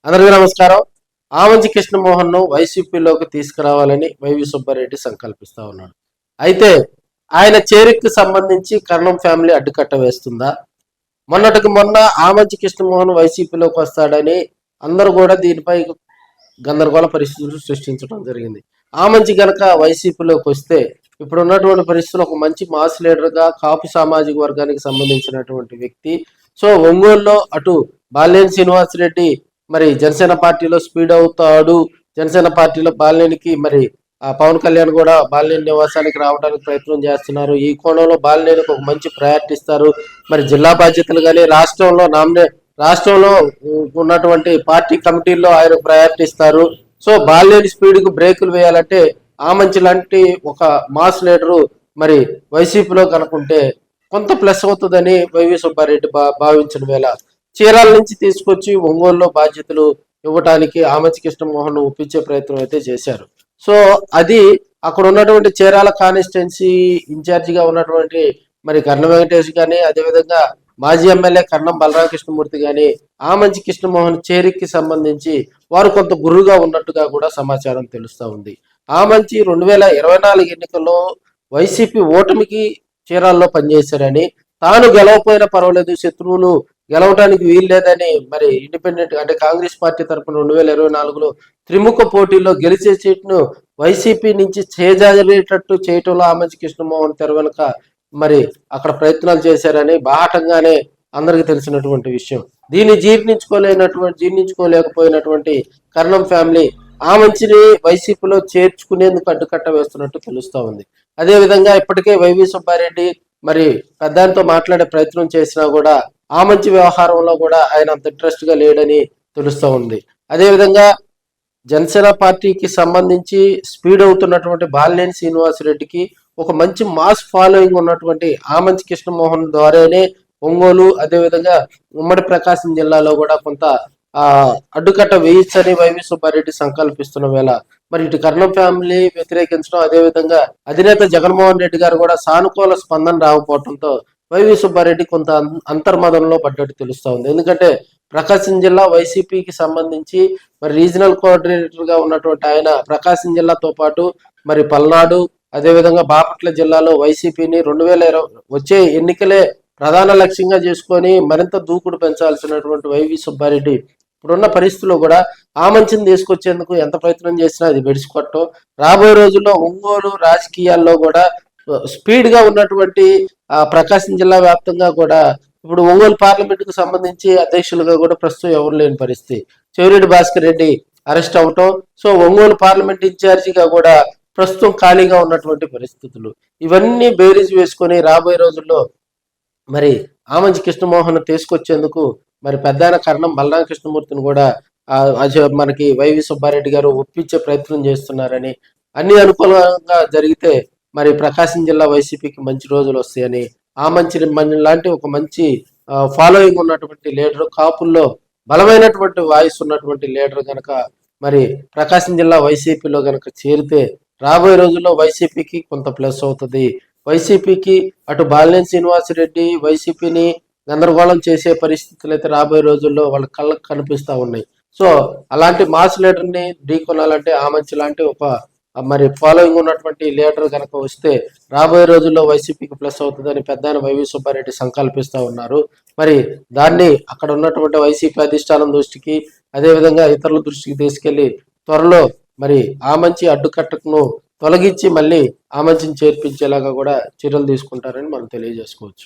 అందరికీ నమస్కారం. ఆమంచి కృష్ణమోహన్‌ను వైసీపీలోకి తీసుకురావాలని వైవి సుబ్బారెడ్డి సంకల్పిస్తా ఉన్నాడు. అయితే ఆయన చేరికకు సంబంధించి కర్ణం ఫ్యామిలీ అడ్డుకట్ట వేస్తుందా? మొన్నటికి మొన్న ఆమంచి కృష్ణమోహన్ వైసీపీలోకి వస్తాడని అందరూ కూడా దీనిపై గందరగోళ పరిస్థితులు సృష్టించడం జరిగింది. ఆమంచి గనక వైసీపీలోకి వస్తే ఇప్పుడున్నటువంటి పరిస్థితుల్లో ఒక మంచి మాస్ లీడర్‌గా కాపు సామాజిక వర్గానికి సంబంధించినటువంటి వ్యక్తి. సో ఒంగోలులో అటు బాలినేని శ్రీనివాసరెడ్డి మరి జనసేన పార్టీలో స్పీడ్ అవుతాడు. జనసేన పార్టీలో బాలినేనికి మరి పవన్ కళ్యాణ్ కూడా బాలినేని నివాసానికి రావడానికి ప్రయత్నం చేస్తున్నారు. ఈ కోణంలో బాలినేనికి ఒక మంచి ప్రయారిటీ ఇస్తారు. మరి జిల్లా బాధ్యతలు కానీ రాష్ట్రంలో ఉన్నటువంటి పార్టీ కమిటీల్లో ఆయన ప్రయారిటీ ఇస్తారు. సో బాలినేని స్పీడ్ కు బ్రేకులు వేయాలంటే ఆమంచి లాంటి ఒక మాస్ లీడరు మరి వైసీపీలో కనుకుంటే కొంత ప్లస్ అవుతుందని వైవి సుబ్బారెడ్డి భావించిన వేళ చీరాల నుంచి తీసుకొచ్చి ఒంగోలులో బాధ్యతలు ఇవ్వటానికి ఆమంచి కృష్ణమోహన్ ఒప్పించే ప్రయత్నం అయితే చేశారు. సో అది అక్కడ ఉన్నటువంటి చీరాల కాన్స్టిట్యున్సీ ఇన్ఛార్జిగా ఉన్నటువంటి మరి కర్ణ వెంకటేష్ కానీ, అదేవిధంగా మాజీ ఎమ్మెల్యే కర్ణం బలరామకృష్ణమూర్తి కానీ ఆమంచి కృష్ణమోహన్ చేరికకి సంబంధించి వారు కొంత గురుగా ఉన్నట్టుగా కూడా సమాచారం తెలుస్తా ఉంది. ఆమంచి 2024 ఎన్నికల్లో వైసీపీ ఓటమికి చీరాల్లో పనిచేశారని, తాను గెలవపోయినా పర్వాలేదు, శత్రువులు గెలవడానికి వీలు లేదని మరి ఇండిపెండెంట్ అంటే కాంగ్రెస్ పార్టీ తరఫున 2024లో త్రిముఖ పోటీల్లో గెలిచే సీట్ను వైసీపీ నుంచి చేజారేటట్టు చేయటంలో ఆమంచి కృష్ణమోహన్ తెర వెనుక మరి అక్కడ ప్రయత్నాలు చేశారని బాహటంగానే అందరికీ తెలిసినటువంటి విషయం. దీన్ని జీర్ణించుకోలేకపోయినటువంటి కర్ణం ఫ్యామిలీ ఆమంచిని వైసీపీలో చేర్చుకునేందుకు అడ్డుకట్ట వేస్తున్నట్టు తెలుస్తా ఉంది. అదేవిధంగా ఇప్పటికే వైవి సుబ్బారెడ్డి మరి పెద్దాయనతో మాట్లాడే ప్రయత్నం చేసినా కూడా ఆమంచి వ్యవహారంలో కూడా ఆయన అంత ఇంట్రెస్ట్ గా లేడని తెలుస్తూ ఉంది. అదేవిధంగా జనసేన పార్టీకి సంబంధించి స్పీడ్ అవుతున్నటువంటి బాలినేని శ్రీనివాసరెడ్డికి ఒక మంచి మాస్ ఫాలోయింగ్ ఉన్నటువంటి ఆమంచి కృష్ణమోహన్ ద్వారానే ఒంగోలు, అదేవిధంగా ఉమ్మడి ప్రకాశం జిల్లాలో కూడా కొంత అడ్డుకట్ట వేయించని వైవి సుబ్బారెడ్డి సంకల్పిస్తున్న వేళ మరి ఇటు కర్ణం ఫ్యామిలీ వ్యతిరేకించడం, అదేవిధంగా అధినేత జగన్మోహన్ రెడ్డి గారు కూడా సానుకూల స్పందన రాకపోవడంతో వైవి సుబ్బారెడ్డి కొంత అంతర్మదంలో పడ్డట్టు తెలుస్తా ఉంది. ఎందుకంటే ప్రకాశం జిల్లా వైసీపీకి సంబంధించి మరి రీజనల్ కోఆర్డినేటర్ గా ఉన్నటువంటి ఆయన ప్రకాశం జిల్లాతో పాటు మరి పల్నాడు, అదేవిధంగా బాపట్ల జిల్లాలో వైసీపీని 2020 వచ్చే ఎన్నికలే ప్రధాన లక్ష్యంగా చేసుకొని మరింత దూకుడు పెంచాల్సినటువంటి వైవి సుబ్బారెడ్డి ఇప్పుడున్న పరిస్థితుల్లో కూడా ఆమంచిని తీసుకొచ్చేందుకు ఎంత ప్రయత్నం చేసినా అది బెడిసికొట్టం. రాబోయే రోజుల్లో ఒంగోలు రాజకీయాల్లో కూడా స్పీడ్ గా ఉన్నటువంటి ప్రకాశం జిల్లా వ్యాప్తంగా కూడా ఇప్పుడు ఒంగోలు పార్లమెంట్ కు సంబంధించి అధ్యక్షులుగా కూడా ప్రస్తుతం ఎవరు లేని పరిస్థితి. చెవిరెడ్డి భాస్కర్ రెడ్డి అరెస్ట్ అవటం, సో ఒంగోలు పార్లమెంట్ ఇన్ఛార్జిగా కూడా ప్రస్తుతం ఖాళీగా ఉన్నటువంటి పరిస్థితులు, ఇవన్నీ బేరీజ్ వేసుకొని రాబోయే రోజుల్లో మరి ఆమంచి కృష్ణమోహన్ తీసుకొచ్చేందుకు మరి పెద్దాయన కర్ణం బలరామకృష్ణమూర్తిని కూడా మనకి వైవి సుబ్బారెడ్డి గారు ఒప్పించే ప్రయత్నం చేస్తున్నారని, అన్ని అనుకూలంగా జరిగితే మరి ప్రకాశం జిల్లా వైసీపీకి మంచి రోజులు వస్తాయని, ఆమంచి లాంటి ఒక మంచి ఫాలోయింగ్ ఉన్నటువంటి లీడర్, కాపుల్లో బలమైనటువంటి వాయిస్ ఉన్నటువంటి లీడర్ గనక మరి ప్రకాశం జిల్లా వైసీపీలో గనక చేరితే రాబోయే రోజుల్లో వైసీపీకి కొంత ప్లస్ అవుతుంది. వైసీపీకి అటు బాలినేని శ్రీనివాసరెడ్డి వైసీపీని గందరగోళం చేసే పరిస్థితులు అయితే రాబోయే రోజుల్లో వాళ్ళ కళ్ళకు కనిపిస్తా ఉన్నాయి. సో అలాంటి మాస్ లీడర్ని ఢీకొనాలంటే ఆమంచి లాంటి ఒక మరి ఫాలోయింగ్ ఉన్నటువంటి లీడర్ కనుక వస్తే రాబోయే రోజుల్లో వైసీపీకి ప్లస్ అవుతుందని పెద్దాయన వైవి సుబ్బారెడ్డి సంకల్పిస్తా ఉన్నారు. మరి దాన్ని అక్కడ ఉన్నటువంటి వైసీపీ అధిష్టానం దృష్టికి, అదేవిధంగా ఇతరుల దృష్టికి తీసుకెళ్లి త్వరలో మరి ఆమంచి అడ్డుకట్టను తొలగించి మళ్ళీ ఆమంచిని చేర్పించేలాగా కూడా చర్యలు తీసుకుంటారని మనం తెలియజేసుకోవచ్చు.